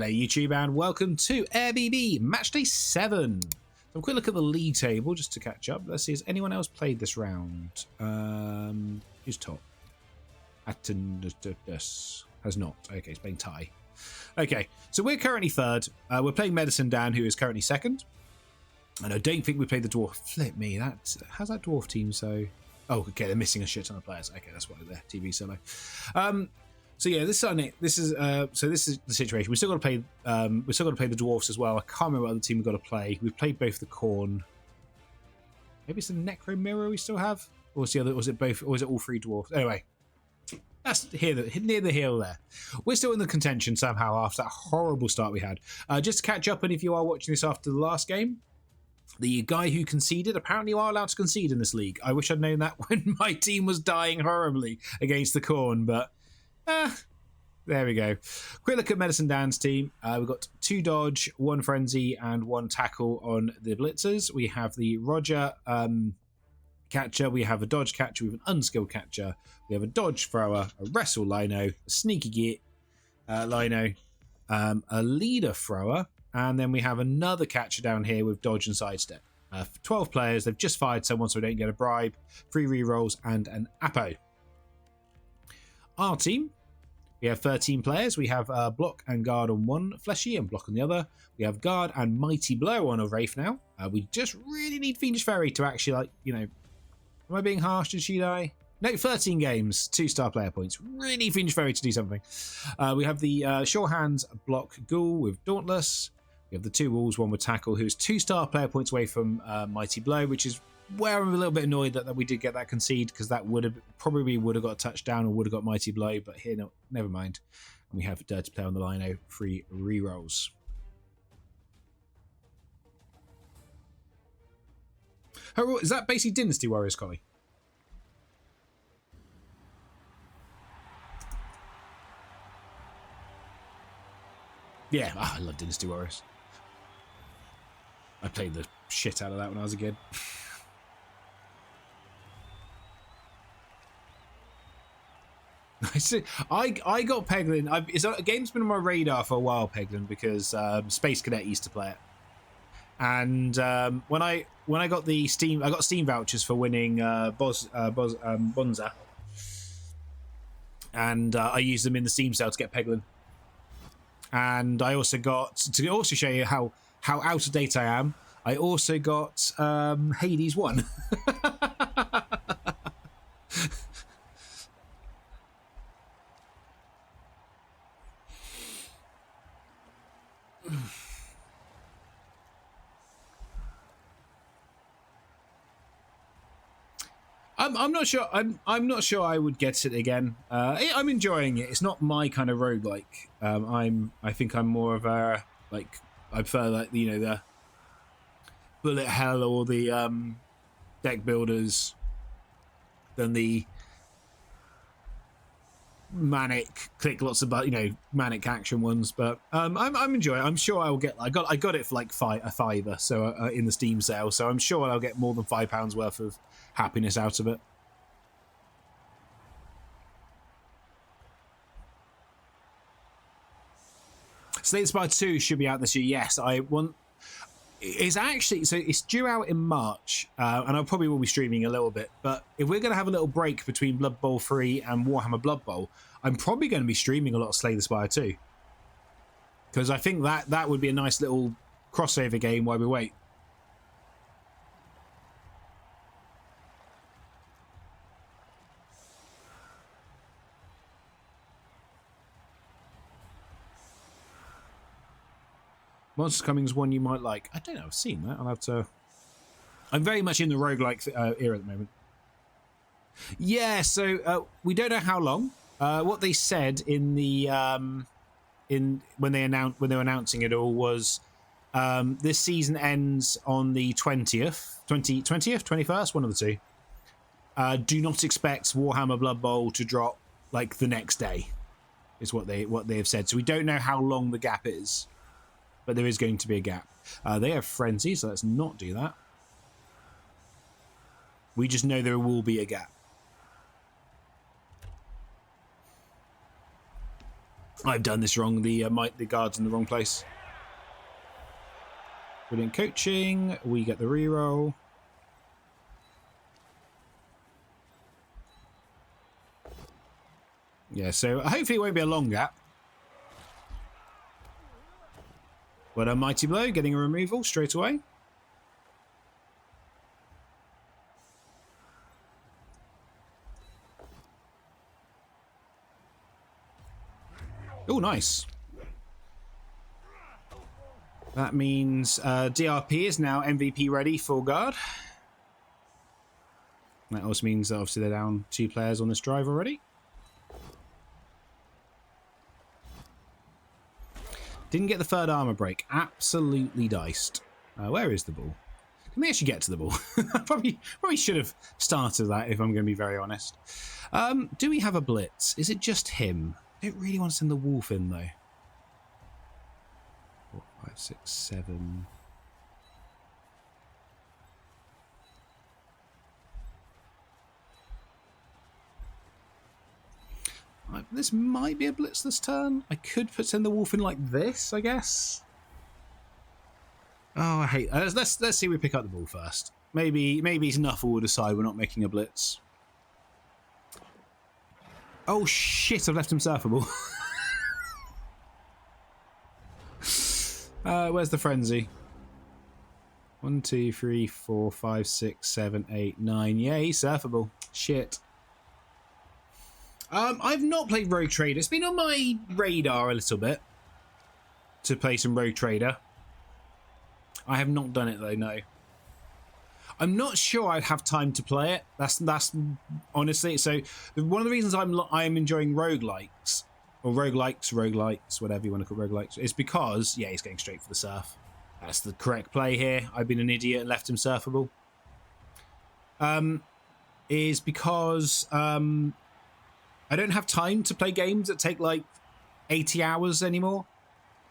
Hello YouTube and welcome to Airbnb Matchday 7. So a quick look at the league table just to catch up. Let's see, has anyone else played this round? Who's top? Attendus has not. Okay, it's playing tie. Okay, so we're currently third. We're playing Medicine Dan, who is currently second. And I don't think we played the dwarf. Flip me, how's that dwarf team so... Oh, okay, they're missing a shit ton of players. Okay, that's why they're TV solo. So yeah, this is the situation. We still got to play. We still got to play the dwarfs as well. I can't remember what other team we've got to play. We've played both the corn. Maybe it's the Necro Mirror we still have, or was the other? Was it both? Or was it all three dwarfs? Anyway, that's near the hill there. We're still in the contention somehow after that horrible start we had. Just to catch up, and if you are watching this after the last game, the guy who conceded, apparently you are allowed to concede in this league. I wish I'd known that when my team was dying horribly against the corn, but. There we go. Quick look at Medicine Dan's team. We've got 2 dodge, 1 frenzy, and 1 tackle on the blitzers. We have the Roger catcher. We have a dodge catcher. We have an unskilled catcher. We have a dodge thrower, a wrestle lino, a sneaky git lino, a leader thrower, and then we have another catcher down here with dodge and sidestep. 12 players. They've just fired someone so we don't get a bribe. 3 rerolls and an Apo. Our team, we have 13 players. We have block and guard on one fleshy and block on the other. We have guard and mighty blow on a wraith now. We just really need Fiendish Fairy to actually, like, you know, am I being harsh? Did she die? No, 13 games, 2-star player points. Really need Fiendish Fairy to do something. We have the Sure Hands block ghoul with Dauntless. We have the 2 wolves, 1 with tackle, who's 2-star player points away from mighty blow, which is where I'm a little bit annoyed that we did get that concede, because that would have probably got a touchdown or would have got mighty blow, but here, no, never mind. And we have Dirty Player on the lino, 3 rerolls. Is that basically Dynasty Warriors, Collie? Yeah, I love Dynasty Warriors. I played the shit out of that when I was a kid. I got Peglin. It's a game's been on my radar for a while, Peglin, because Space Cadet used to play it. And when I got the Steam, I got Steam vouchers for winning Bonza, and I used them in the Steam sale to get Peglin. And I also got, to also show you how out of date I am, I also got Hades 1. I'm not sure. I'm not sure I would get it again. I'm enjoying it. It's not my kind of roguelike. I think I'm more of a, like, I prefer, like, you know, the bullet hell or the deck builders than the manic click lots of, you know, manic action ones. But I'm enjoying it. I'm sure I'll get. I got it for like a fiver, so in the Steam sale. So I'm sure I'll get more than £5 worth of happiness out of it. Slay Spire 2 should be out this year. Yes, I want. It's actually, so it's due out in March, and I probably will be streaming a little bit. But if we're going to have a little break between Blood Bowl 3 and Warhammer Blood Bowl, I'm probably going to be streaming a lot of Slay the Spire 2, because I think that would be a nice little crossover game while we wait. Monsters Coming is one you might like. I don't know, I've seen that. I'll have to... I'm very much in the roguelike era at the moment. Yeah, so we don't know how long. What they said in the when they were announcing it all was this season ends on the 21st, one of the two. Do not expect Warhammer Blood Bowl to drop like the next day, is what they have said. So we don't know how long the gap is, but there is going to be a gap. They have Frenzy, so let's not do that. We just know there will be a gap. I've done this wrong. The guard's in the wrong place. Brilliant coaching. We get the reroll. Yeah, so hopefully it won't be a long gap. But a mighty blow, getting a removal straight away. Oh, nice. That means DRP is now MVP ready, full guard. That also means that obviously they're down 2 players on this drive already. Didn't get the 3rd armor break. Absolutely diced. Where is the ball? Can we actually get to the ball? probably should have started that if I'm going to be very honest. Do we have a blitz? Is it just him? I don't really want to send the wolf in though. 4, 5, 6, 7. This might be a blitz this turn. I could send the wolf in like this, I guess. Oh, I hate. Let's see. We pick up the ball first. Maybe Nuffle will decide we're not making a blitz. Oh shit! I've left him surfable. Where's the frenzy? 1, 2, 3, 4, 5, 6, 7, 8, 9. Yeah, he's surfable. Shit. I've not played Rogue Trader. It's been on my radar a little bit to play some Rogue Trader. I have not done it though, no. I'm not sure I'd have time to play it. That's honestly. So one of the reasons I'm enjoying roguelikes or roguelites, whatever you want to call roguelikes, is because he's going straight for the surf. That's the correct play here. I've been an idiot and left him surfable. Is because I don't have time to play games that take like 80 hours anymore.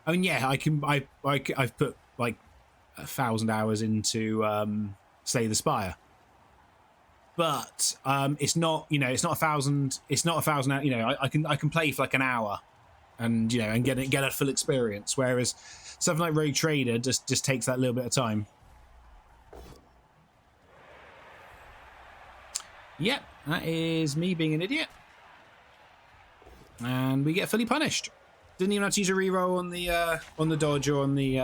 I mean, yeah, I've put like 1,000 hours into Slay the Spire, but it's not, it's not 1,000. It's not 1,000. I can play for like an hour, and and get a full experience. Whereas something like Rogue Trader just takes that little bit of time. Yep, that is me being an idiot. And we get fully punished. Didn't even have to use a reroll on the dodge or on the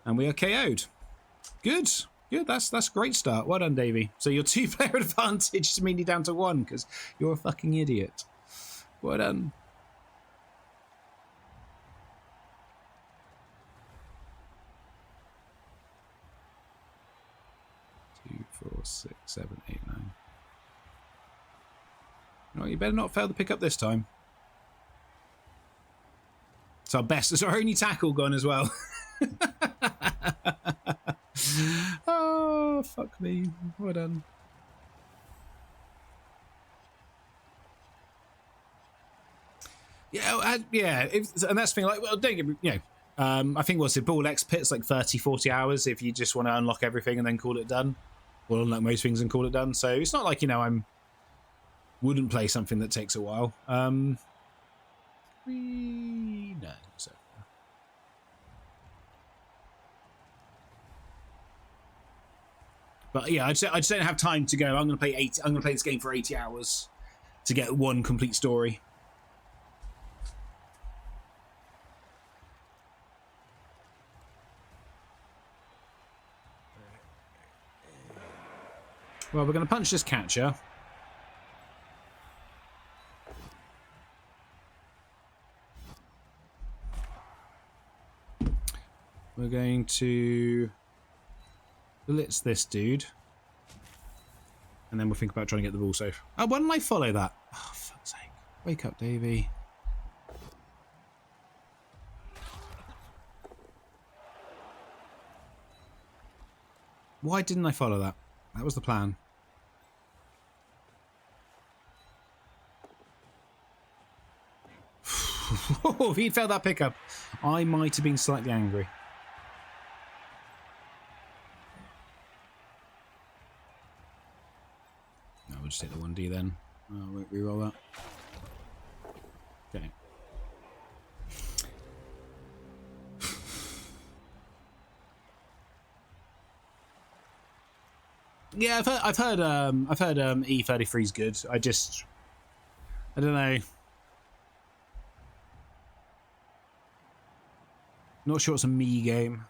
and we are KO'd. Good. That's a great start. Well done, Davey. So your 2-player advantage is immediately down to 1 because you're a fucking idiot. Well done. Two, 4, 6, 7, 8, 9. No, you better not fail to pick up this time. It's our best. It's our only tackle gone as well. Oh, fuck me. Well done. Yeah, and that's the thing. Like, well, don't get me. I think what's it? Ball X Pit's like 30, 40 hours if you just want to unlock everything and then call it done. Well, unlock most things and call it done. So it's not like wouldn't play something that takes a while. No. So. But yeah, I just don't have time to go. I'm going to play this game for 80 hours to get one complete story. Well, we're going to punch this catcher. We're going to blitz this dude. And then we'll think about trying to get the ball safe. Oh, why didn't I follow that? Oh, fuck's sake. Wake up, Davey. Why didn't I follow that? That was the plan. If he'd failed that pickup, I might have been slightly angry. No, we'll just take the 1D then. I won't reroll that. Okay. Yeah, I've heard E33 is good. I don't know. Not sure it's a me game.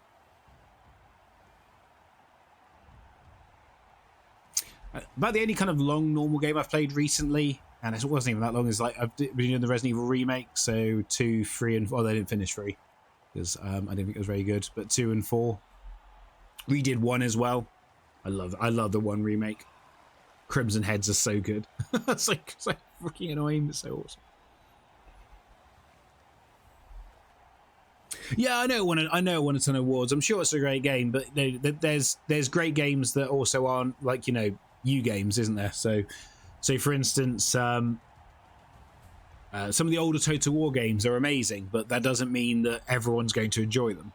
About the only kind of long normal game I've played recently, and it wasn't even that long, is like I've been doing the Resident Evil remake, so 2, 3, and 4. They didn't finish 3 because I didn't think it was very good, but 2 and 4. Redid 1 as well. I love the 1 remake. Crimson Heads are so good. it's like freaking annoying, but so awesome. Yeah, I know it won a ton of awards. I'm sure it's a great game, but there's great games that also aren't, like, you games, isn't there? So for instance, some of the older Total War games are amazing, but that doesn't mean that everyone's going to enjoy them.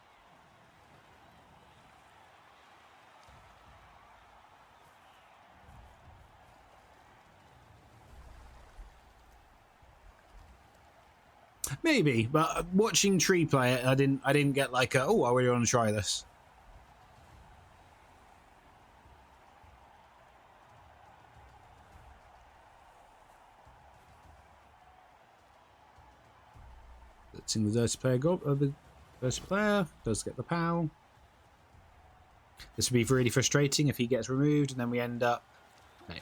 Maybe, but watching Tree play it, I didn't get like I really want to try this. Let's see the dirty player the dirty player does get the POW. This would be really frustrating if he gets removed, and then we end up. No,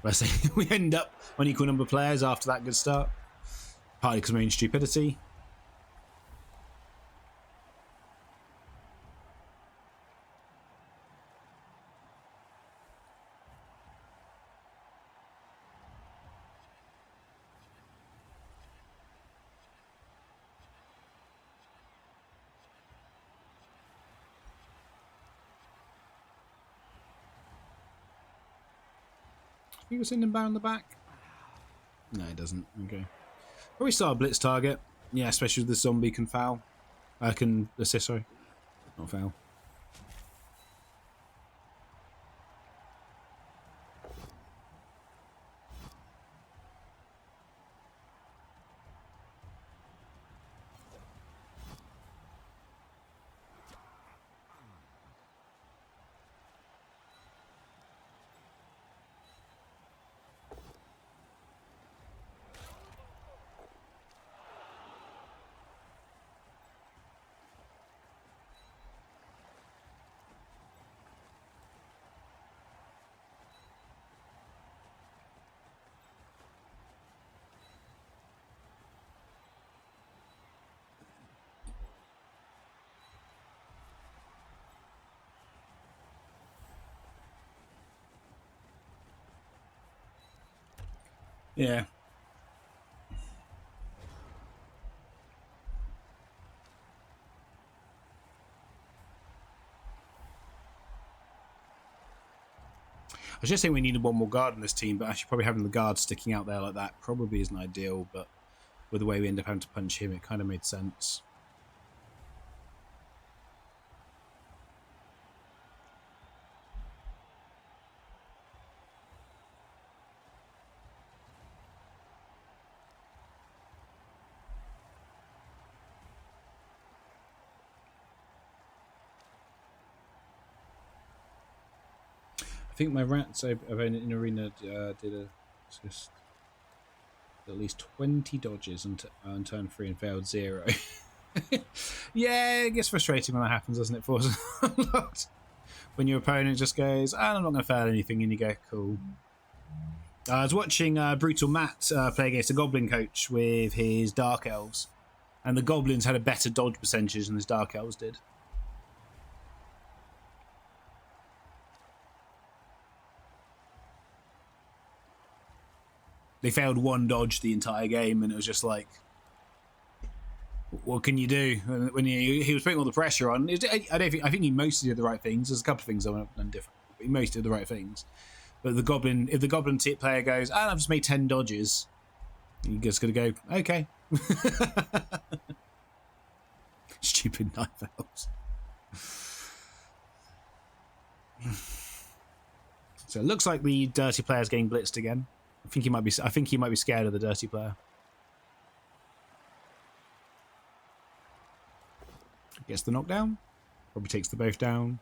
let's say we end up on equal number of players after that good start. Partly because of my own stupidity. He was sending bow on the back. No, it doesn't. Okay. Probably start a blitz target. Yeah, especially with the zombie can foul. Can assist, sorry. Not foul. Yeah. I was just saying we needed one more guard in this team, but actually probably having the guard sticking out there like that probably isn't ideal, but with the way we end up having to punch him, it kind of made sense. I think my rats in arena did just at least 20 dodges on turn 3 and failed 0. Yeah, it gets frustrating when that happens, doesn't it? For a lot. When your opponent just goes, I'm not going to fail anything, and you go, cool. I was watching Brutal Matt play against a Goblin coach with his Dark Elves, and the Goblins had a better dodge percentage than his Dark Elves did. They failed 1 dodge the entire game, and it was just like, what can you do? When he was putting all the pressure on, I think he mostly did the right things. There's a couple of things I would have done different, but he mostly did the right things. But if the Goblin tip player goes, I've just made 10 dodges, you're just going to go, okay. Stupid knife elves. So it looks like the dirty player's getting blitzed again. I think he might be scared of the dirty player. Gets the knockdown. Probably takes the both down.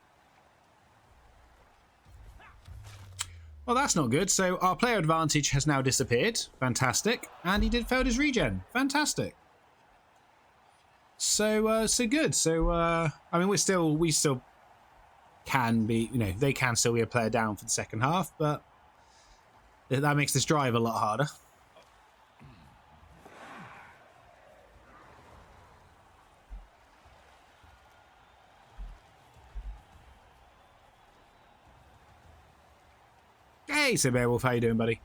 Well, that's not good. So our player advantage has now disappeared. Fantastic. And he did failed his regen. Fantastic. So good. So I mean, we still can be, they can still be a player down for the second half, but that makes this drive a lot harder. Hey, so Beowulf, how you doing, buddy?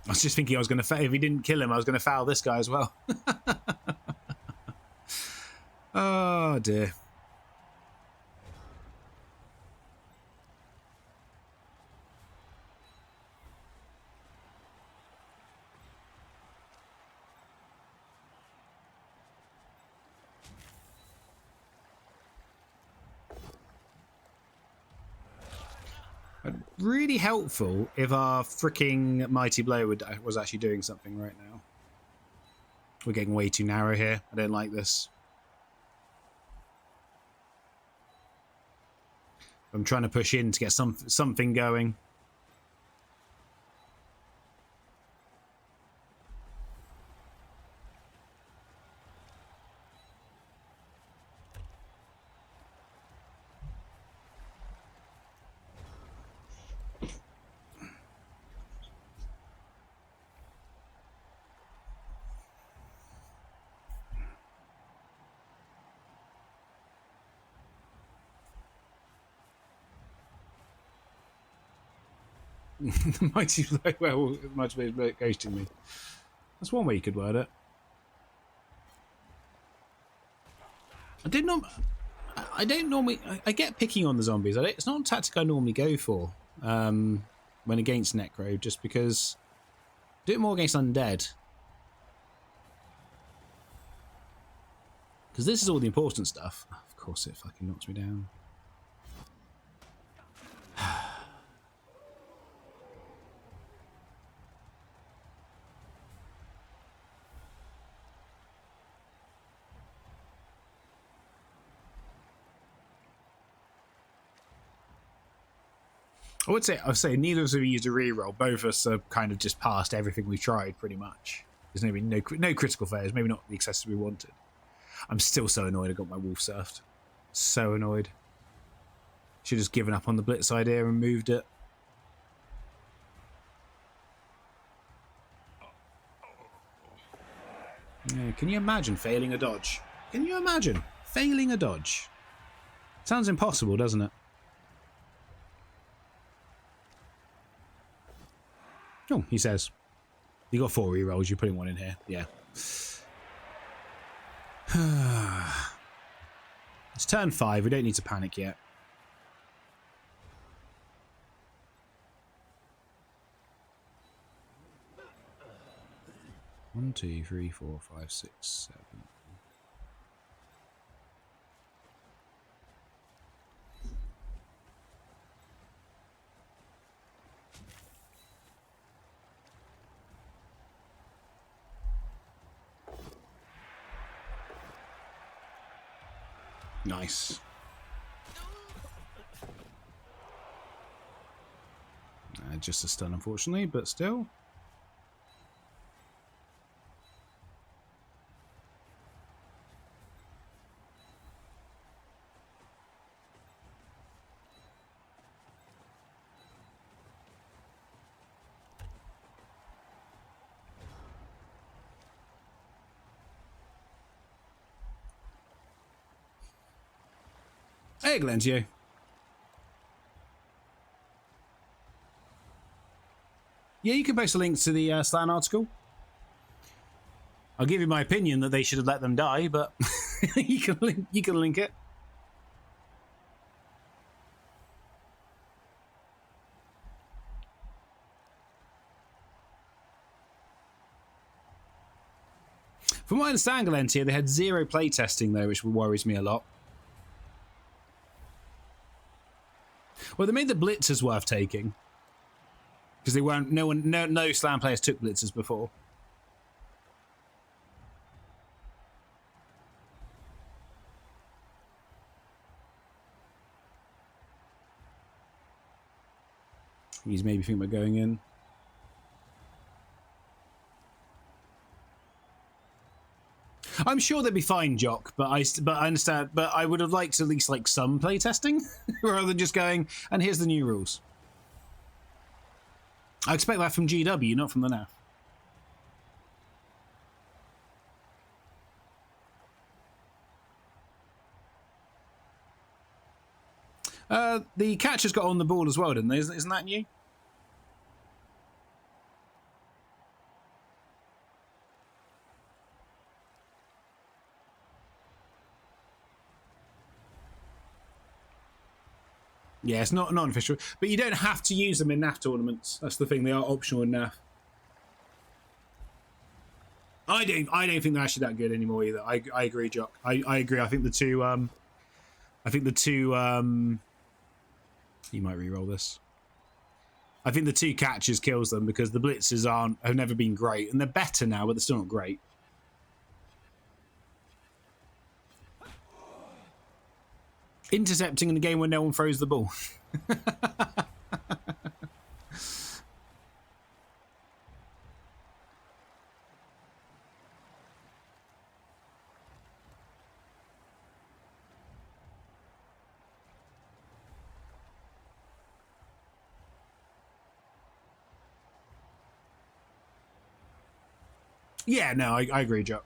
I was just thinking I was going to, if he didn't kill him, I was going to foul this guy as well. Oh, dear. Really helpful if our freaking mighty blow was actually doing something right now. We're getting way too narrow here. I don't like this. I'm trying to push in to get something going. The mighty blow, well, mighty blow ghosting me. That's one way you could word it. I don't normally. I get picking on the zombies. It's not a tactic I normally go for when against Necro, just because I do it more against undead. Because this is all the important stuff. Of course, it fucking knocks me down. I'd say neither of us have used a reroll. Both of us have kind of just passed everything we've tried, pretty much. There's no critical failures, maybe not the excesses we wanted. I'm still so annoyed I got my wolf surfed. So annoyed. Should have just given up on the blitz idea and moved it. Yeah, can you imagine failing a dodge? Can you imagine failing a dodge? Sounds impossible, doesn't it? Oh, he says. You got 4 rerolls, you're putting one in here. Yeah. It's turn 5, we don't need to panic yet. One, 2, 3, 4, 5, 6, 7. Nice. Just a stun, unfortunately, but still. Hey, Glenzio. Yeah, you can post a link to the Slan article. I'll give you my opinion that they should have let them die, but you can link it. From what I understand, Galentia, they had 0 playtesting though, which worries me a lot. Well, they made the blitzers worth taking because they weren't. No slam players took blitzers before. He's maybe thinking about going in. I'm sure they'd be fine, Jock, but I understand. But I would have liked at least like some playtesting rather than just going, and here's the new rules. I expect that from GW, not from the NAF. The catchers got on the ball as well, didn't they? Isn't that new? Yeah, it's not official, but you don't have to use them in NAF tournaments. That's the thing; they are optional in NAF. I don't think they're actually that good anymore either. I agree, Jock. I agree. I think the two. You might re-roll this. I think the two catches kills them because the blitzers have never been great, and they're better now, but they're still not great. Intercepting in a game where no one throws the ball. Yeah, no, I agree, Joe.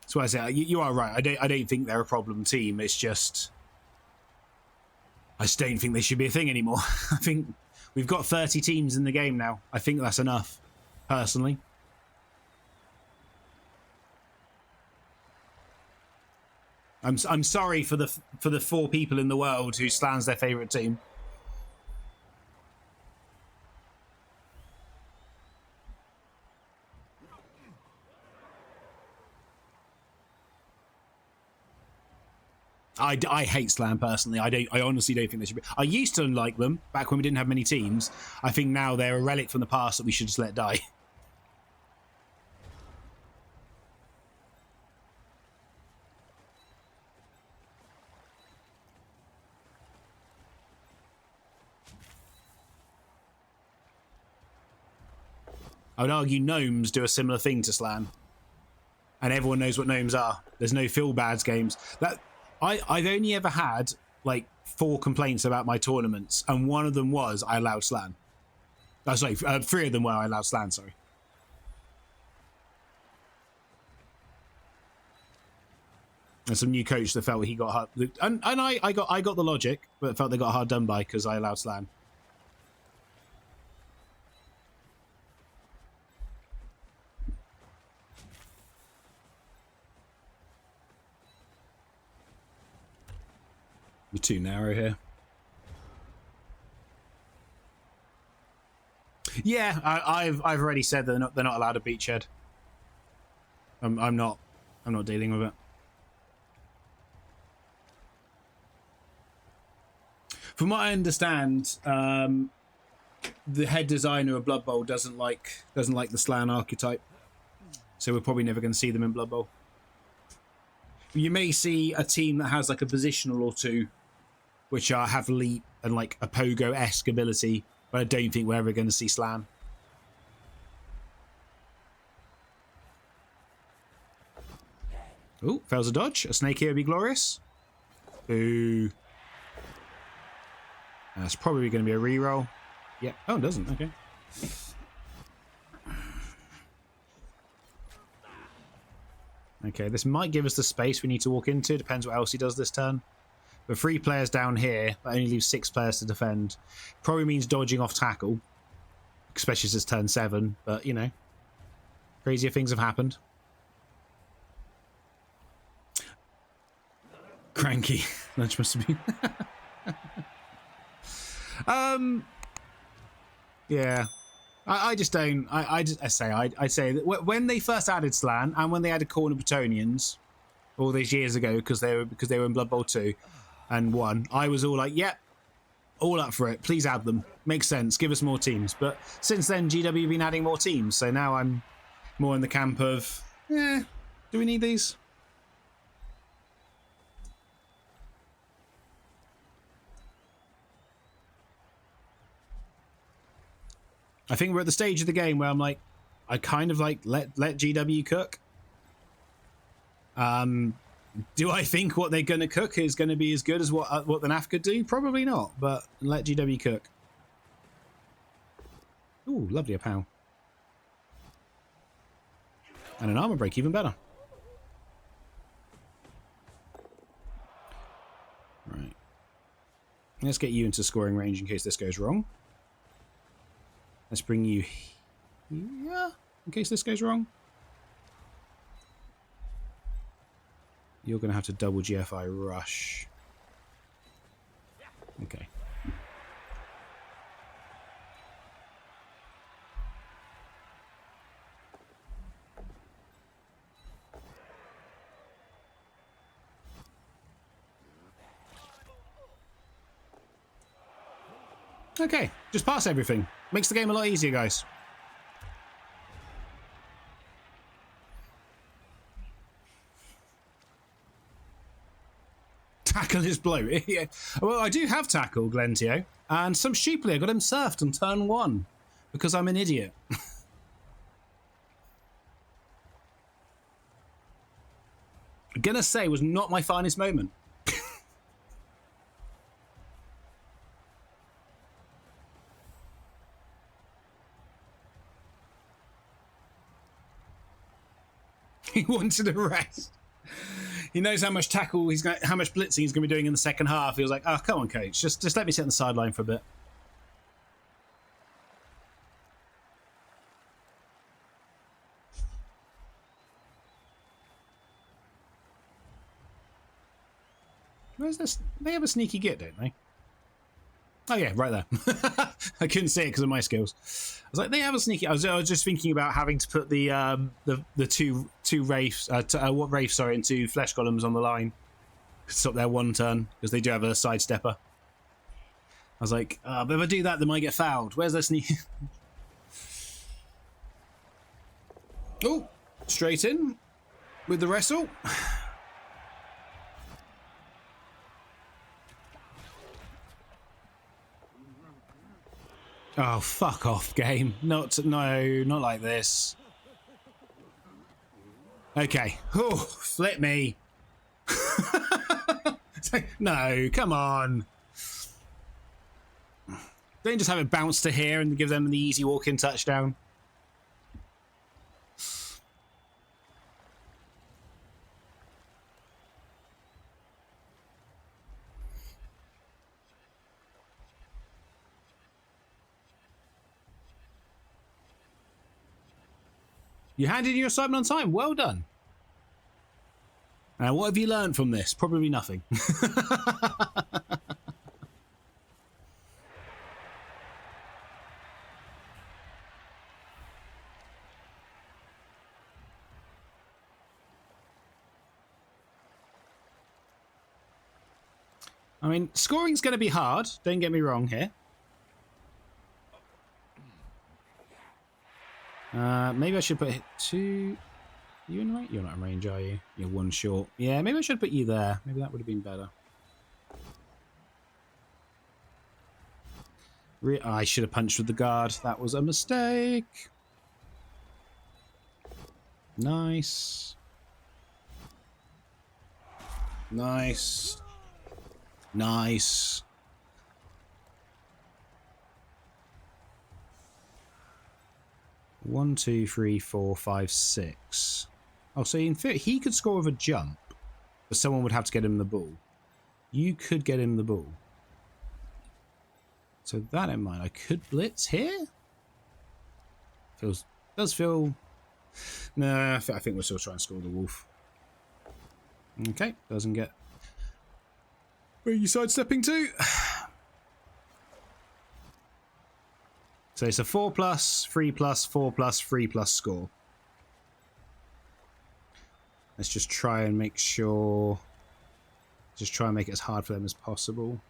That's why I say you are right. I don't think they're a problem team. It's just I just don't think they should be a thing anymore. I think we've got 30 teams in the game now. I think that's enough, personally. I'm sorry for the 4 people in the world who Slan's their favourite team. I hate Slan personally. I honestly don't think they should be. I used to like them back when we didn't have many teams. I think now they're a relic from the past that we should just let die. I would argue gnomes do a similar thing to Slan. And everyone knows what gnomes are. There's no feel bads games. I've only ever had like 4 complaints about my tournaments, and one of them was I allowed Slan. Oh, sorry, 3 of them were I allowed Slan, sorry. And some new coach that felt he got hard, and I got the logic, but felt they got hard done by because I allowed Slan. We're too narrow here. Yeah, I've already said that they're not allowed a beachhead. I'm not dealing with it. From what I understand, the head designer of Blood Bowl doesn't like the Slan archetype, so we're probably never going to see them in Blood Bowl. You may see a team that has like a positional or two, which have leap and like a pogo-esque ability, but I don't think we're ever going to see Slan. Oh, fails a dodge. A snake here would be glorious. Ooh. That's probably going to be a reroll. Yeah. Oh, it doesn't. Okay. Okay, this might give us the space we need to walk into. Depends what else he does this turn. But 3 players down here, that only leaves 6 players to defend. Probably means dodging off tackle. Especially as it's turn 7. But, you know, crazier things have happened. Cranky. Lunch must have been. Yeah. I just don't. I'd say that when they first added Slan and when they added Corner Bretonians all these years ago because they were in Blood Bowl 2 and 1, I was all like, yep, all up for it. Please add them. Makes sense. Give us more teams. But since then, GW have been adding more teams. So now I'm more in the camp of, do we need these? I think we're at the stage of the game where I'm like, I kind of like let GW cook. Do I think what they're going to cook is going to be as good as what the NAF could do? Probably not, but let GW cook. Ooh, lovely, a POW. And an armor break, even better. Right. Let's get you into scoring range in case this goes wrong. Let's bring you here in case this goes wrong. You're going to have to double GFI rush. Okay. Okay, just pass everything. Makes the game a lot easier, guys. Tackle his blow. Yeah. Well, I do have tackle, Glentio. And some sheeply, I got him surfed on turn 1. Because I'm an idiot. I'm gonna say was not my finest moment. He wanted a rest. He knows how much tackle he's got, how much blitzing he's going to be doing in the second half. He was like, "Oh, come on, coach, just let me sit on the sideline for a bit." Where's this? They have a sneaky git, don't they? Oh yeah, right there. I couldn't see it because of my skills. I was like, they have a sneaky. I was just thinking about having to put the two wraiths, into flesh golems on the line to stop their one turn because they do have a sidestepper. I was like, but if I do that, they might get fouled. Where's their sneaky? Oh, straight in with the wrestle. Oh, fuck off, game. No, not like this. Okay. Oh, flip me. No, come on. Don't just have it bounce to here and give them the easy walk-in touchdown. You handed in your assignment on time. Well done. Now, what have you learned from this? Probably nothing. I mean, scoring's going to be hard. Don't get me wrong here. Maybe I should put two. You in range? You're not in range, are you? You're one short. Yeah, maybe I should put you there. Maybe that would have been better. I should have punched with the guard. That was a mistake. Nice. Nice. Nice. One, two, three, four, five, six. Oh, so in theory, he could score with a jump, but someone would have to get him the ball. You could get him the ball. So that in mind, I could blitz here. Does feel. No, I think we'll still try and score the wolf. Okay, doesn't get. Where are you sidestepping to? So it's a 4+, 3+, 4+, 3+ score. Let's just try and make sure. Just try and make it as hard for them as possible.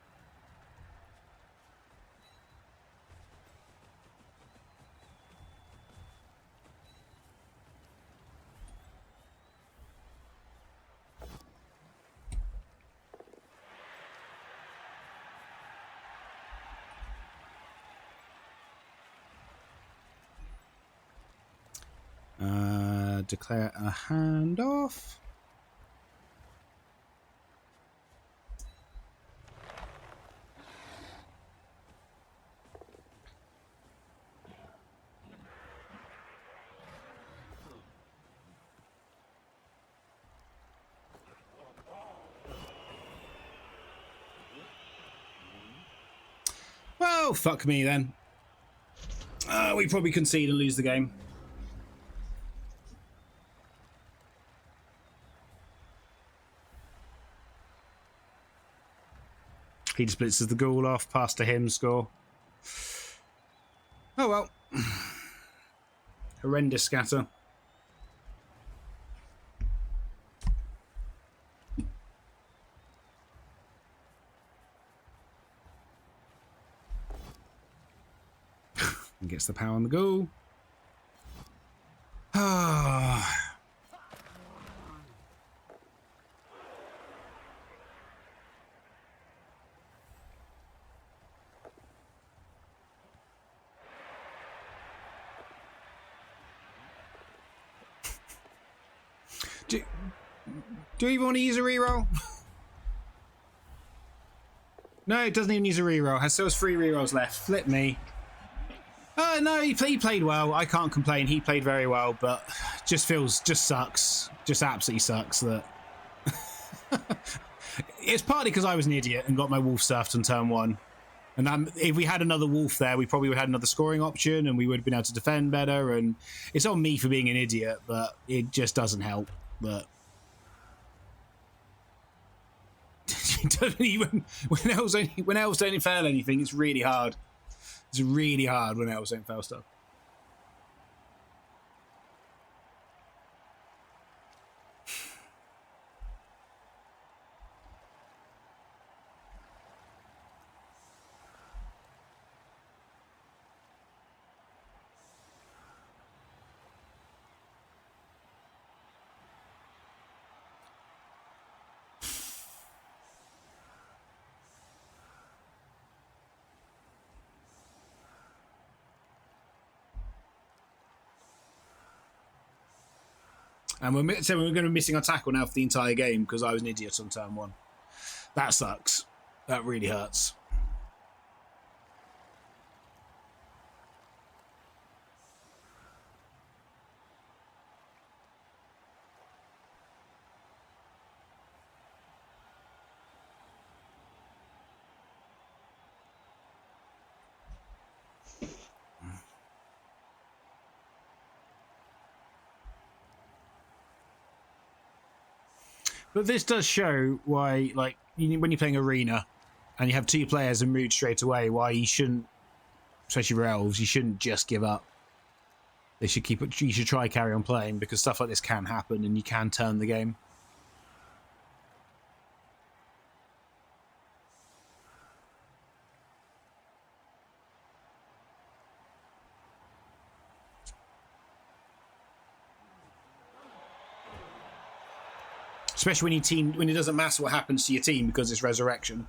declare a hand off. Well, fuck me then. We probably concede and lose the game. He just blitzes the ghoul off, pass to him, score. Oh well. Horrendous scatter. And gets the power on the ghoul. Ah. Do you even want to use a reroll? No, it doesn't even use a reroll. Has still has 3 rerolls left. Flip me. No, he played well. I can't complain. He played very well, but just sucks. Just absolutely sucks that. It's partly because I was an idiot and got my wolf surfed on turn 1. And if we had another wolf there, we probably would have had another scoring option and we would have been able to defend better. And it's on me for being an idiot, but it just doesn't help. But when elves don't fail anything, it's really hard. It's really hard when elves don't fail stuff. And we're going to be missing our tackle now for the entire game because I was an idiot on turn 1. That sucks. That really hurts. But this does show why, like, when you're playing Arena and you have 2 players and mood straight away, why you shouldn't, especially for elves, you shouldn't just give up. They should keep it. You should try carry on playing because stuff like this can happen and you can turn the game. Especially when it doesn't matter what happens to your team because it's resurrection.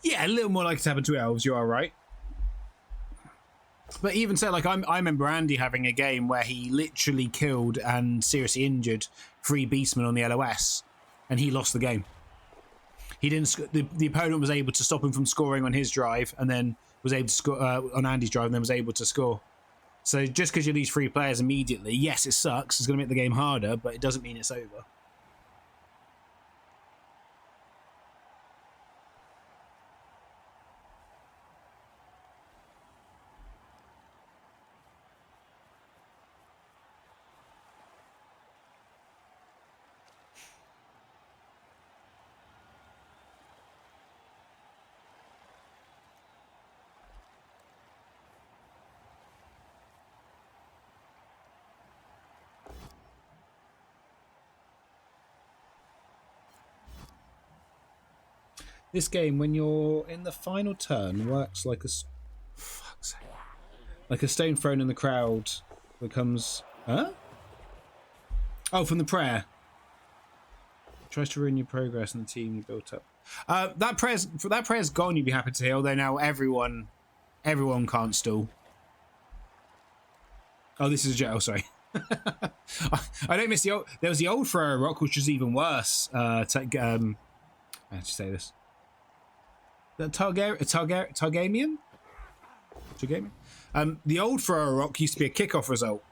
Yeah, a little more like it's happened to elves, you are right. But even so, like I remember Andy having a game where he literally killed and seriously injured 3 beastmen on the LOS, and he lost the game. He didn't. The opponent was able to stop him from scoring on his drive, and then was able to score on Andy's drive, and then was able to score. So just because you lose 3 players immediately, yes, it sucks. It's going to make the game harder, but it doesn't mean it's over. This game, when you're in the final turn, works like a fuck's sake, like a stone thrown in the crowd becomes oh, from the prayer. Tries to ruin your progress and the team you built up. That prayer's gone. You'd be happy to hear. Although now everyone can't stall. Oh, this is a jet. Oh, sorry. I don't miss the old. There was the old Thrower Rock, which was even worse. How to say this? The Targaryen. The old Thrower Rock used to be a kickoff result,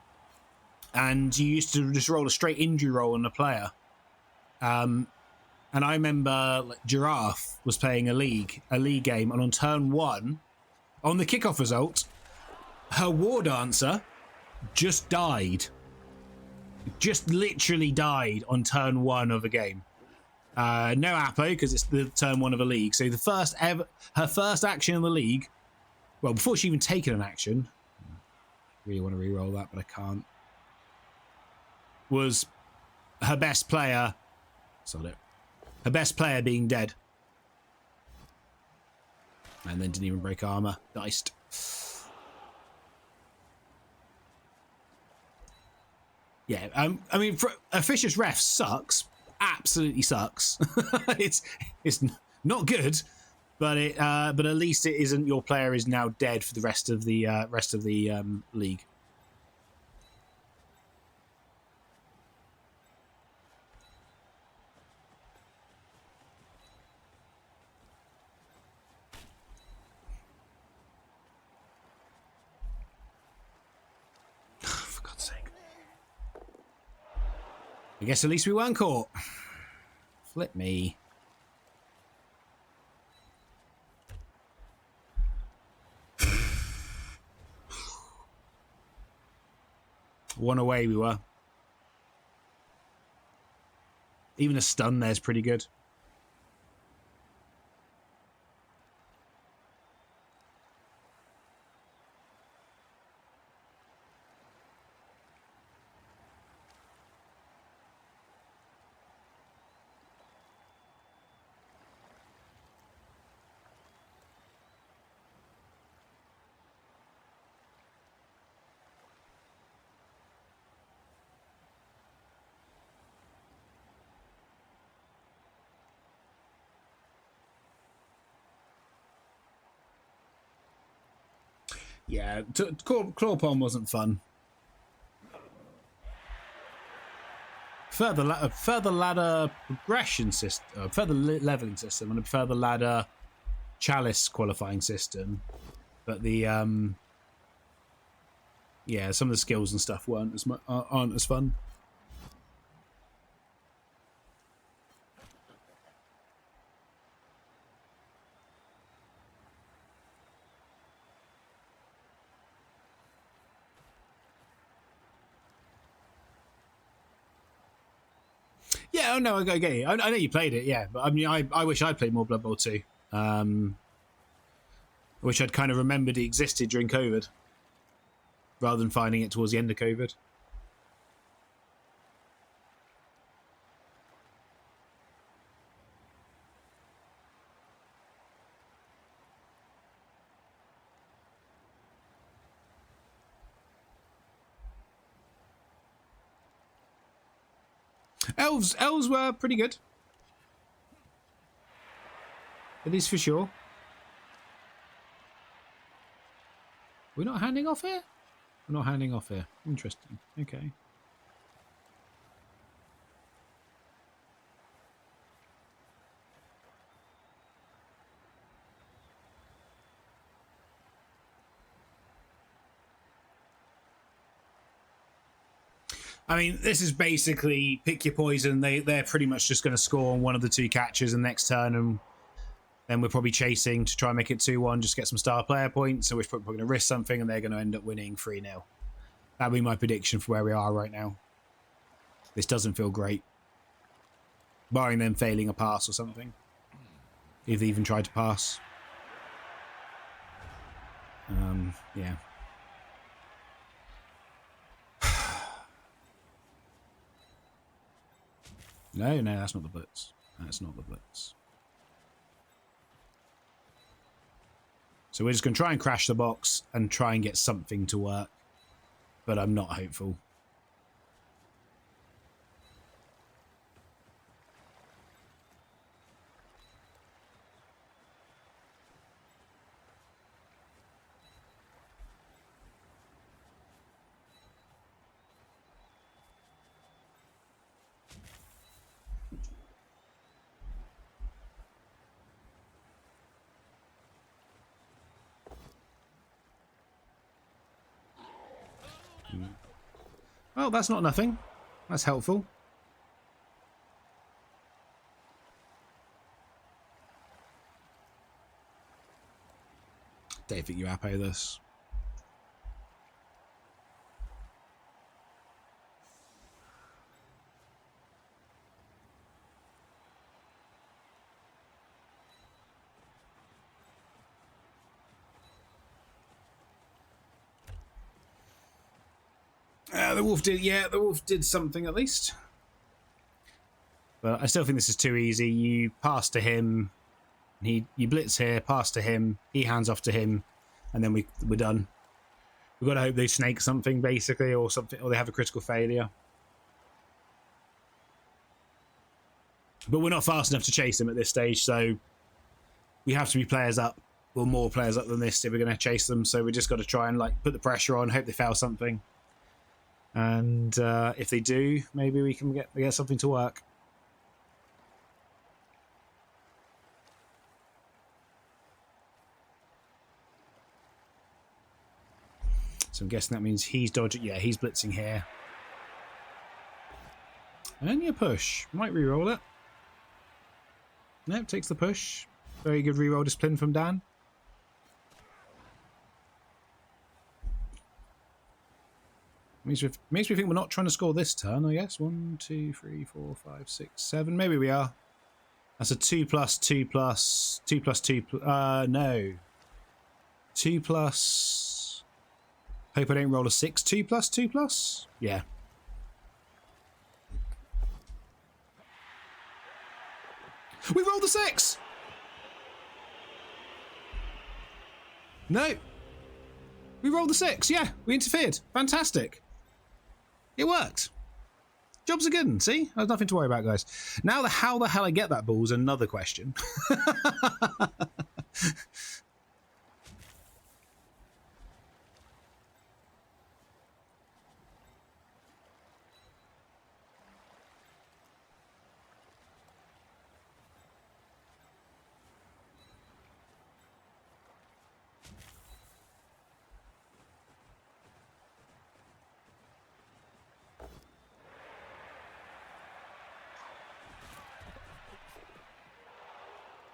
and you used to just roll a straight injury roll on the player. And I remember Giraffe was playing a league game, and on turn 1, on the kickoff result, her War Dancer just died. Just literally died on turn 1 of a game. No Apo, because it's the turn 1 of a league. So her first action in the league, well, before she even taken an action, I really want to re-roll that, but I can't, was her best player. Sold it. Her best player being dead. And then didn't even break armor. Diced. Yeah, I mean, Officious Ref sucks. Absolutely sucks. it's not good, but at least it isn't. Your player is now dead for the rest of the league. For God's sake! I guess at least we weren't caught. Flip me. One away we were. Even a stun there's pretty good. Yeah, Claw Palm wasn't fun. Further ladder progression system, further leveling system, and a further ladder chalice qualifying system. But the yeah, some of the skills and stuff aren't as fun. Yeah, oh no, I get you. I know you played it, yeah, but I mean, I wish I'd played more Blood Bowl 2. I wish I'd kind of remembered it existed during COVID, rather than finding it towards the end of COVID. Elves were pretty good. At least for sure. We're not handing off here? We're not handing off here. Interesting. Okay. I mean, this is basically pick your poison. They're pretty much just going to score on one of the 2 catches the next turn, and then we're probably chasing to try and make it 2-1, just get some star player points. So we're probably going to risk something, and they're going to end up winning 3-0. That'd be my prediction for where we are right now. This doesn't feel great, barring them failing a pass or something, if they even tried to pass. Yeah. No, that's not the blitz. That's not the blitz. So we're just going to try and crash the box and try and get something to work. But I'm not hopeful. Oh, that's not nothing. That's helpful. Don't think you Apo this. The wolf did, yeah, the wolf did something at least. But I still think this is too easy. You pass to him, you blitz here, pass to him, he hands off to him, and then we're done. We've got to hope they snake something, basically, or something, or they have a critical failure. But we're not fast enough to chase them at this stage, so we have to be players up, or more players up than this if we're going to chase them. So we just got to try and like put the pressure on, hope they fail something. And if they do, maybe we can get something to work. So I'm guessing that means he's dodging. Yeah, he's blitzing here. And you push. Might re-roll it. Nope, takes the push. Very good re-roll discipline from Dan. Makes me think we're not trying to score this turn, I guess. 1, 2, 3, 4, 5, 6, 7. Maybe we are. That's a 2 plus 2 plus 2 plus 2. No. 2 plus. Hope I don't roll a 6. 2 plus 2 plus? Yeah. We rolled the 6! No. We rolled the 6. Yeah, we interfered. Fantastic. It worked. Jobs are good 'un, see? There's nothing to worry about, guys. Now, how the hell I get that ball is another question.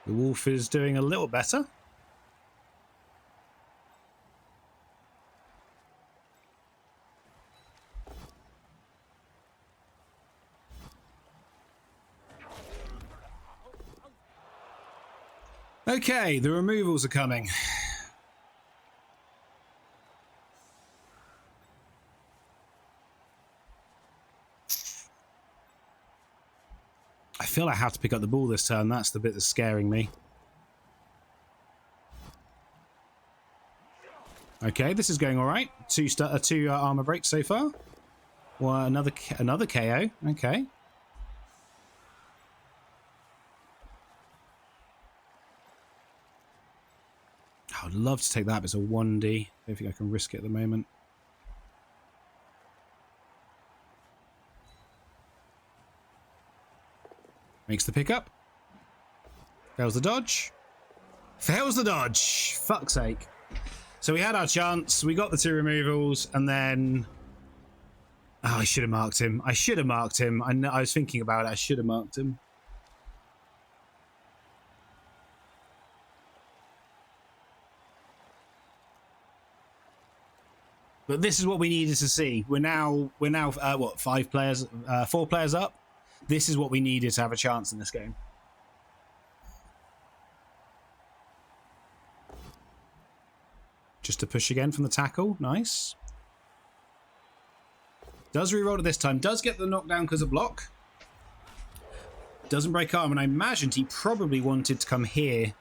The wolf is doing a little better. Okay, the removals are coming. I feel I have to pick up the ball this turn. That's the bit that's scaring me. Okay, this is going all right. Two armor breaks so far. Well, another KO. Okay. I would love to take that, but it's a 1D. I don't think I can risk it at the moment. Makes the pickup. Fails the dodge. Fails the dodge. Fuck's sake. So we had our chance. We got the 2 removals, and then... Oh, I should have marked him. I should have marked him. I was thinking about it. I should have marked him. But this is what we needed to see. We're now what, 5 players, 4 players up? This is what we needed to have a chance in this game. Just to push again from the tackle. Nice. Does reroll it this time. Does get the knockdown because of block. Doesn't break arm. And I imagined he probably wanted to come here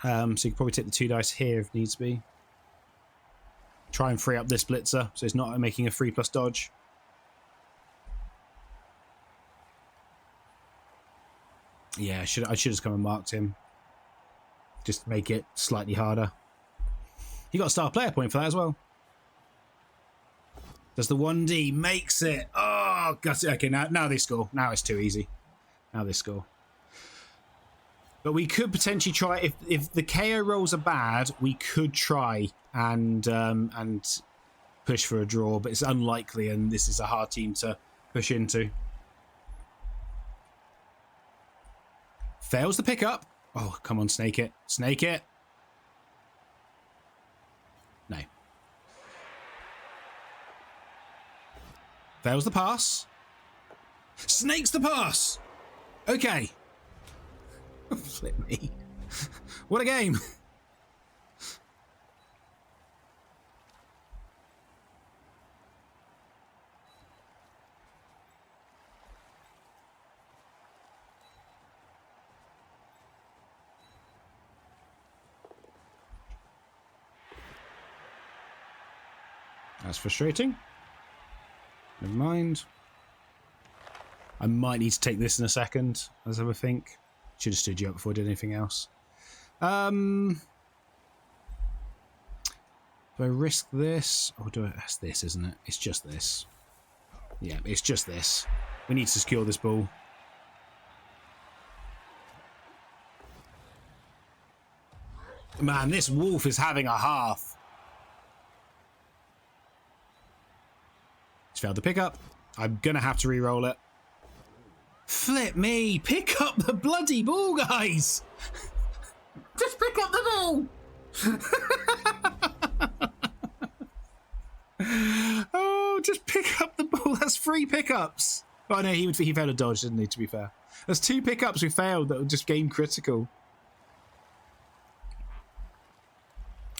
So you can probably take the 2 dice here if needs be. Try and free up this blitzer so it's not making a 3+ dodge. Yeah, I should have just come and marked him. Just make it slightly harder. He got a star player point for that as well. Does the 1D makes it? Oh, got it. Okay, now they score. Now it's too easy. Now they score. But we could potentially try if the KO rolls are bad, we could try and push for a draw, but it's unlikely, and this is a hard team to push into. Fails the pickup. Oh, come on, snake it. Snake it. No. Fails the pass. Snakes the pass. Okay. Flip me. What a game. That's frustrating. Never mind. I might need to take this in a second, as I would think. Should have stood you up before I did anything else. Do I risk this? Or do I... That's this, isn't it? It's just this. Yeah, it's just this. We need to secure this ball. Man, this wolf is having a half. He's failed the pickup. I'm going to have to re-roll it. Flip me! Pick up the bloody ball, guys! Just pick up the ball! Oh, just pick up the ball. That's 3 pickups. Oh no, he failed a dodge, didn't he, to be fair? There's 2 pickups we failed that were just game critical.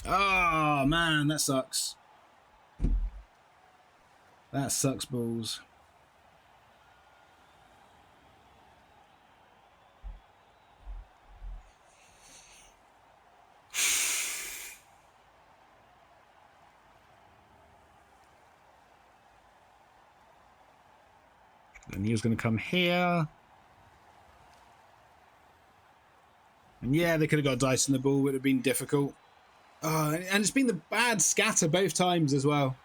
Oh man, that sucks. That sucks balls. And he was going to come here. And yeah, they could have got dice in the ball. It would have been difficult. Oh, and it's been the bad scatter both times as well.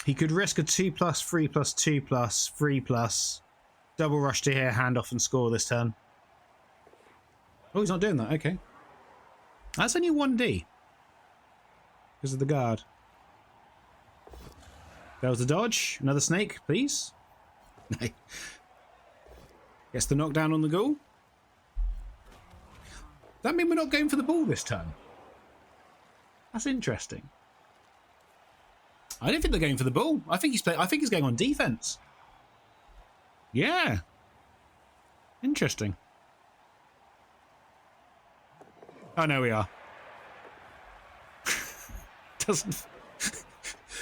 He could risk a 2+, 3+, 2+, 3+. Double rush to here, hand off and score this turn. Oh, he's not doing that. Okay. That's only 1D. Because of the guard. There was the dodge. Another snake, please. No. Gets the knockdown on the ghoul. Does that mean we're not going for the ball this turn? That's interesting. I don't think they're going for the ball. I think he's going on defense. Yeah. Interesting. Oh no, we are. Doesn't.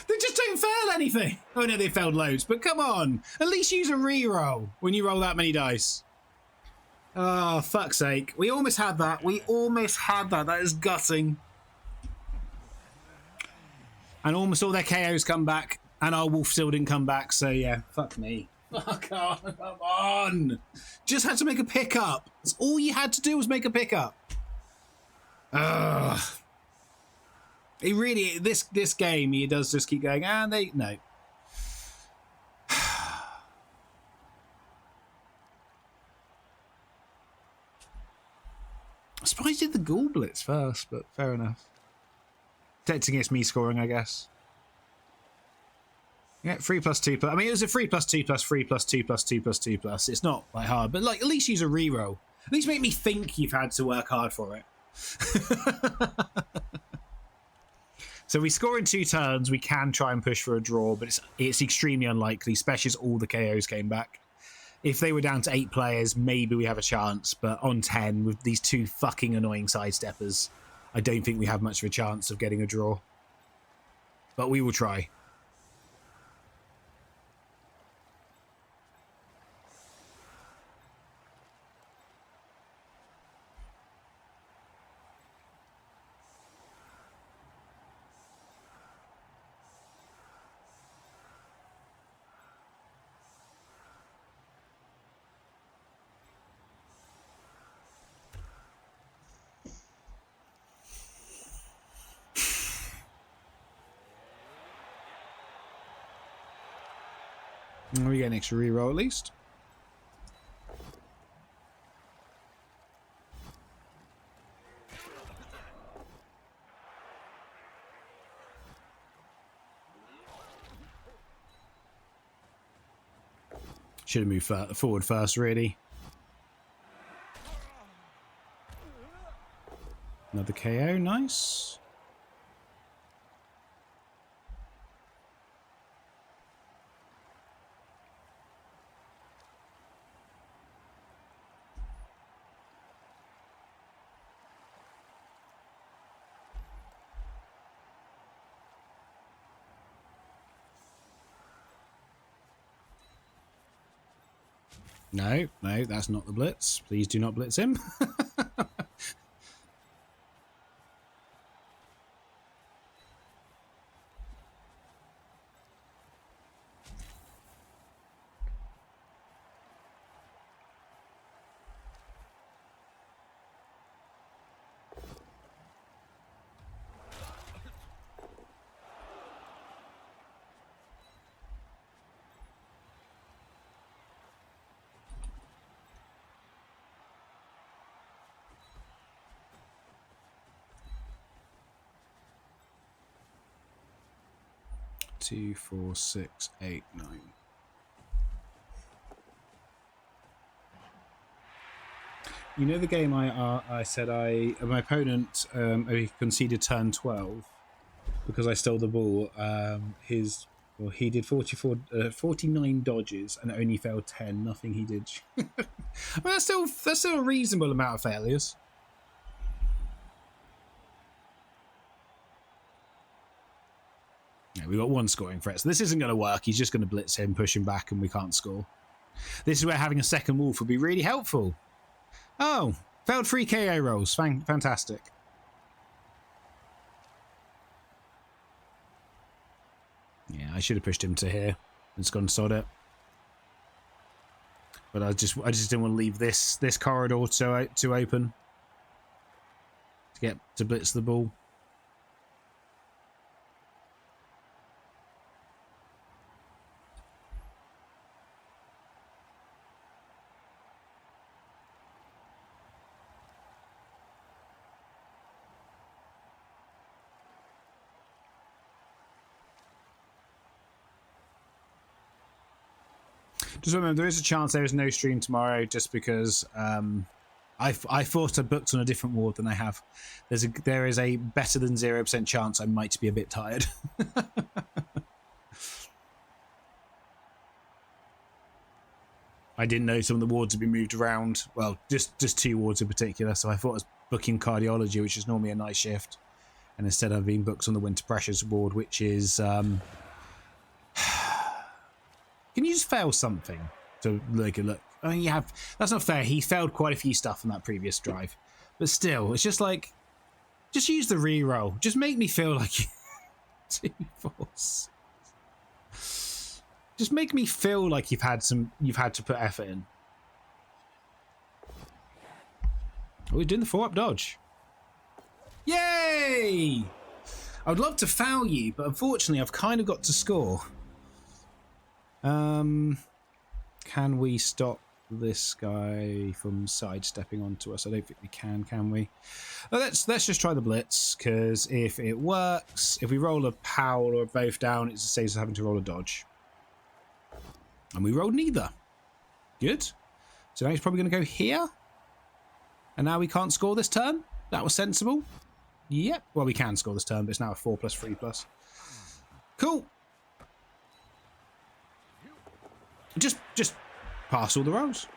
They just don't fail anything. Oh no, they failed loads. But come on, at least use a re-roll when you roll that many dice. Oh, fuck's sake. We almost had that. We almost had that. That is gutting. And almost all their KOs come back, and our wolf still didn't come back. So yeah, fuck me. Fuck on, come on. Just had to make a pickup. That's all you had to do was make a pickup. Ugh. He really, this game, he does just keep going, and no. I'm surprised he did the ghoul blitz first, but fair enough. Protecting against me scoring, I guess. Yeah, 3+2+. I mean, it was a 3+2+, 3+2+2+2+. It's not like hard, but like at least use a reroll. At least make me think you've had to work hard for it. So we score in 2 turns. We can try and push for a draw, but it's extremely unlikely, especially as all the KOs came back. If they were down to 8 players, maybe we have a chance. But on 10, with these 2 fucking annoying sidesteppers, I don't think we have much of a chance of getting a draw. But we will try. We get an extra reroll at least. Should have moved forward first, really. Another KO, nice. No, that's not the blitz. Please do not blitz him. Two, 4, 6, 8, 9. You know the game I said my opponent conceded turn 12 because I stole the ball. He did 49 dodges and only failed 10. Nothing he did. Well, that's still a reasonable amount of failures. Yeah, we got one scoring threat, so this isn't going to work. He's just going to blitz him, push him back, and we can't score. This is where having a second wolf would be really helpful. Oh, failed 3 KO rolls. Fantastic. Yeah, I should have pushed him to here. It's gone sod it. But I just didn't want to leave this corridor to open to get to blitz the ball. Just remember, there is a chance there is no stream tomorrow, just because I thought I booked on a different ward than I have. There is a better than 0% chance I might be a bit tired. I didn't know some of the wards had been moved around. Well, just 2 wards in particular. So I thought I was booking cardiology, which is normally a night shift, and instead I've been booked on the winter pressures ward, which is. Can you just fail something to look? I mean, you have. That's not fair. He failed quite a few stuff on that previous drive, but still, it's just like, just use the reroll. Just make me feel like 2, 4, 6. Just make me feel like you've had to put effort in. Oh, we're doing the 4-up dodge. Yay! I would love to foul you, but unfortunately, I've kind of got to score. Can we stop this guy from sidestepping onto us? I don't think we can we? Let's just try the blitz, because if it works, if we roll a powl or both down, it saves us having to roll a dodge. And we rolled neither. Good. So now he's probably going to go here. And now we can't score this turn. That was sensible. Yep. Well, we can score this turn, but it's now a 4 + 3 +. Cool. Just pass all the rolls.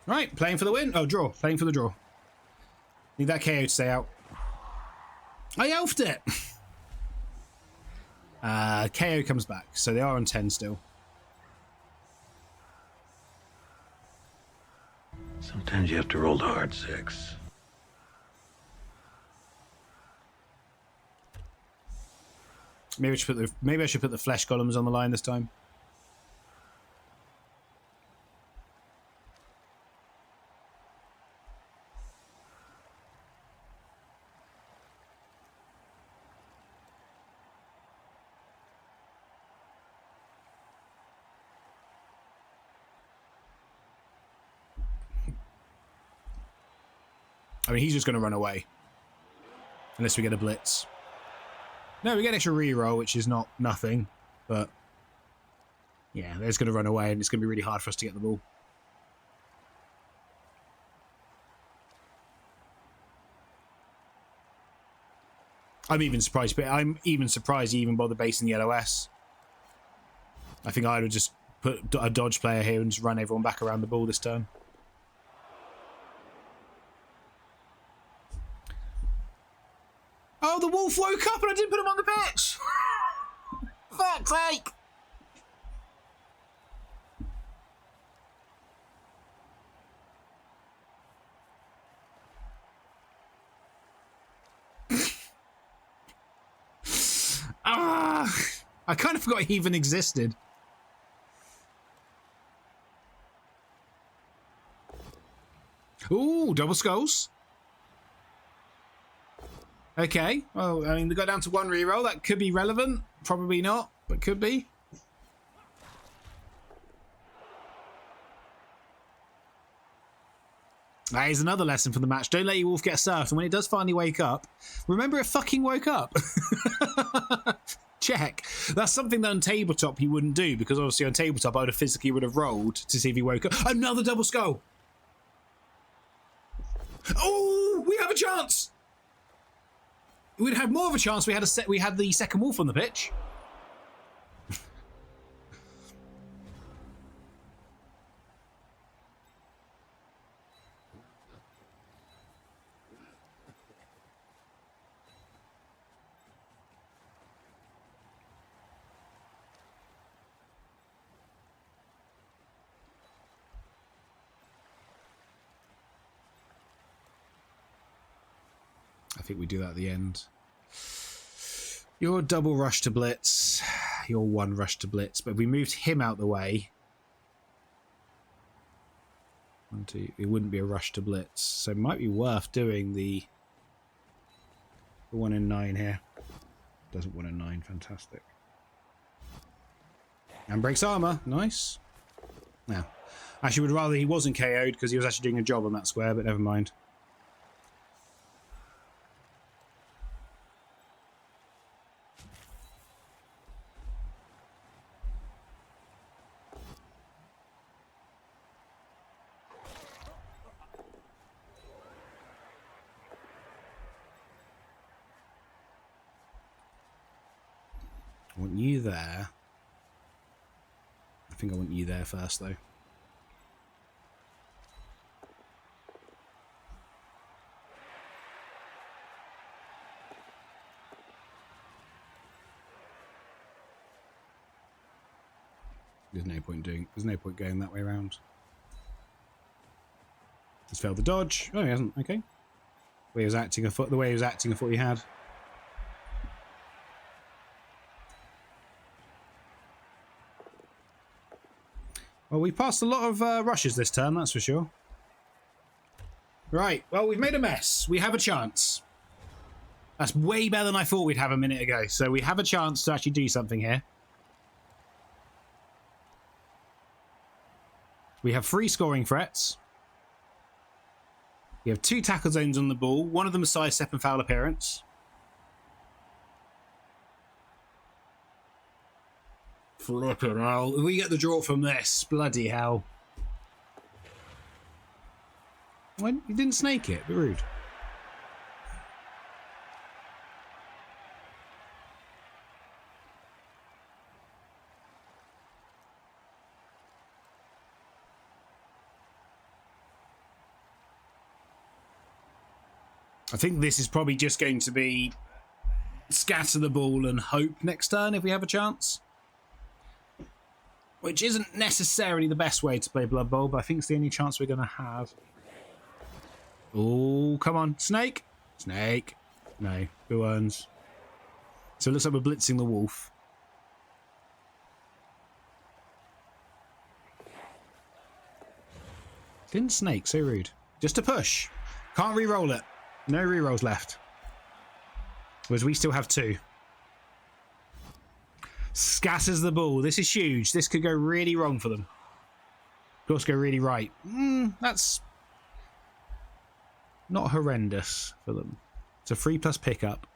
Right, playing for the win. Oh, draw. Playing for the draw. Need that KO to stay out. I elfed it. KO comes back, so they are on 10 still. Sometimes you have to roll the hard 6. Maybe I should put the flesh columns on the line this time. I mean, he's just going to run away. Unless we get a blitz. No, we get an extra reroll, which is not nothing. But, yeah, they're just going to run away, and it's going to be really hard for us to get the ball. I'm even surprised he even bothered basing the LOS. I think I would just put a dodge player here and just run everyone back around the ball this turn. Oh, the wolf woke up and I didn't put him on the pitch! Fuck's sake! I kind of forgot he even existed. Ooh, double skulls. Okay, well, I mean, they got down to one reroll. That could be relevant. Probably not, but could be. That is another lesson from the match. Don't let your wolf get surfed, and when it does finally wake up, remember it fucking woke up. Check. That's something that on tabletop he wouldn't do, because obviously on tabletop I would have physically rolled to see if he woke up. Another double skull. Oh, we have a chance. We'd have more of a chance. We had the second wolf on the pitch. I think we do that at the end. Your double rush to blitz. Your one rush to blitz. But if we moved him out the way... 1, 2... It wouldn't be a rush to blitz. So it might be worth doing the 1 in 9 here. Doesn't 1 in 9. Fantastic. And breaks armor. Nice. Now, actually would rather he wasn't KO'd because he was actually doing a job on that square, but never mind. I want you there. I think I want you there first, though. There's no point going that way around. He's failed the dodge. Oh, he hasn't. Okay. The way he was acting, I thought he had. Well, we passed a lot of rushes this turn, that's for sure. Right, well, we've made a mess. We have a chance. That's way better than I thought we'd have a minute ago. So we have a chance to actually do something here. We have 3 scoring threats. We have 2 tackle zones on the ball. One of them is side step and foul appearance. Flippin' hell. If we get the draw from this, bloody hell. When you didn't snake it, but rude. I think this is probably just going to be scatter the ball and hope next turn if we have a chance. Which isn't necessarily the best way to play Blood Bowl, but I think it's the only chance we're going to have. Oh, come on. Snake? Snake. No. Who earns? So it looks like we're blitzing the wolf. Didn't snake. So rude. Just a push. Can't re-roll it. No re-rolls left. Whereas we still have 2. Scatters the ball. This is huge. This could go really wrong for them. Could also go really right. That's... not horrendous for them. It's a 3+ pickup.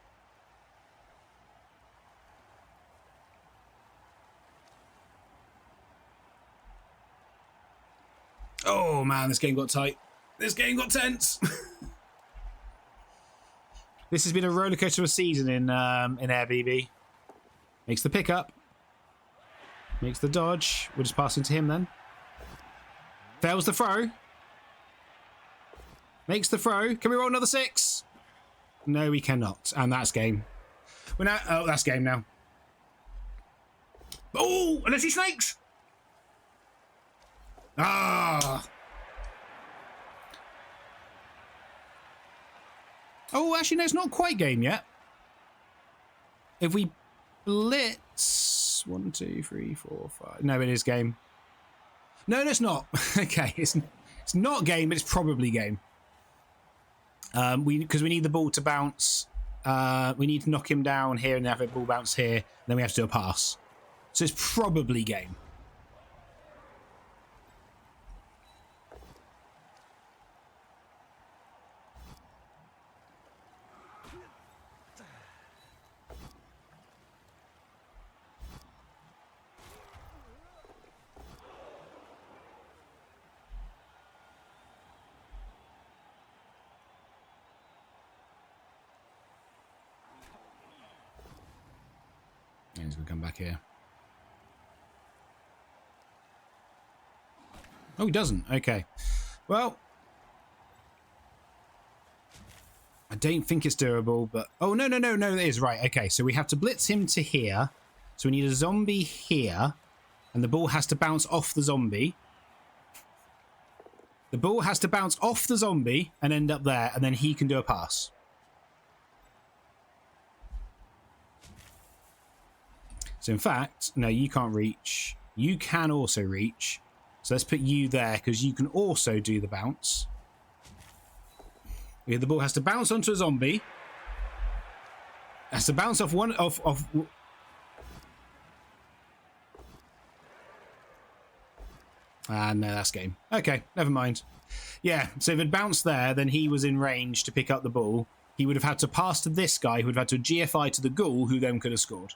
Oh man, this game got tight. This game got tense. This has been a rollercoaster of a season in Eire BB. Makes the pickup. Makes the dodge. We'll just pass into him then. Fails the throw. Makes the throw. Can we roll another 6? No, we cannot. And that's game. We're now. Oh, that's game now. Oh, unless he snakes. Ah. Oh, actually, no, it's not quite game yet. If we blitz 1, 2, 3, 4, 5. No, it is game. No, it's not. Okay, it's not game, but it's probably game. Because we need the ball to bounce. We need to knock him down here and have the ball bounce here. And then we have to do a pass. So it's probably game. He's going to come back here. Oh, he doesn't. Okay. Well, I don't think it's durable, but... Oh, no, it is. Right, okay. So we have to blitz him to here. So we need a zombie here. And the ball has to bounce off the zombie. The ball has to bounce off the zombie and end up there, and then he can do a pass. So in fact, no, you can't reach. You can also reach. So let's put you there because you can also do the bounce. Yeah, the ball has to bounce onto a zombie. It has to bounce off one off. Ah, no, that's game. Okay, never mind. Yeah, so if it bounced there, then he was in range to pick up the ball. He would have had to pass to this guy, who would have had to GFI to the ghoul, who then could have scored.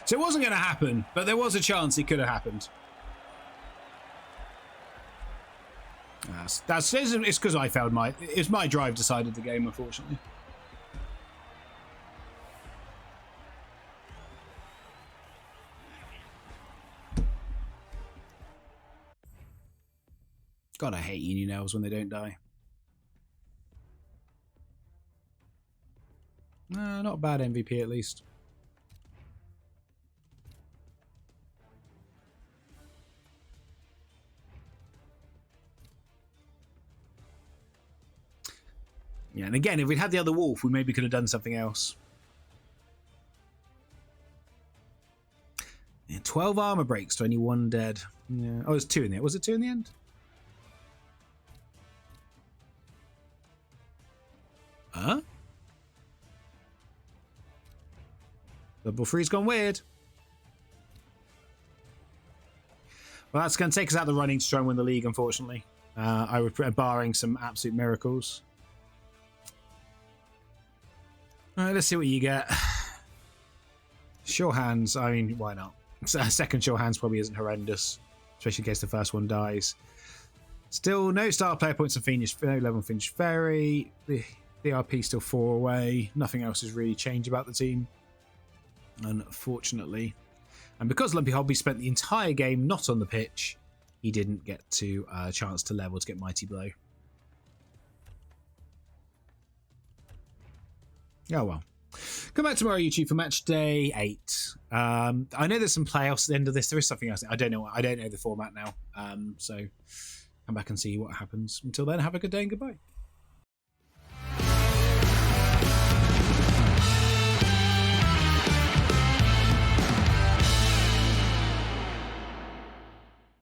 So it wasn't going to happen, but there was a chance it could have happened. It's because I failed it's my drive decided the game, unfortunately. God, I hate Union elves when they don't die. Not a bad MVP at least. Yeah, and again, if we'd had the other wolf, we maybe could have done something else. Yeah, 12 armor breaks to only 1 dead. Yeah. Oh, there's 2 in there. Was it 2 in the end? Huh? Level 3's gone weird. Well, that's going to take us out of the running to try and win the league, unfortunately. I would, barring some absolute miracles. All right, let's see what you get. Sure hands. I mean, why not? Second sure hands probably isn't horrendous, especially in case the first one dies. Still, no star player points on Fiendish, no level on Fiendish Fairy. The RP still 4 away. Nothing else has really changed about the team, unfortunately. And because Lumpy Hobby spent the entire game not on the pitch, he didn't get to a chance to level to get Mighty Blow. Oh well. Come back tomorrow, YouTube, for match day 8. I know there's some playoffs at the end of this. There is something else. I don't know the format now. So come back and see what happens. Until then, have a good day and goodbye.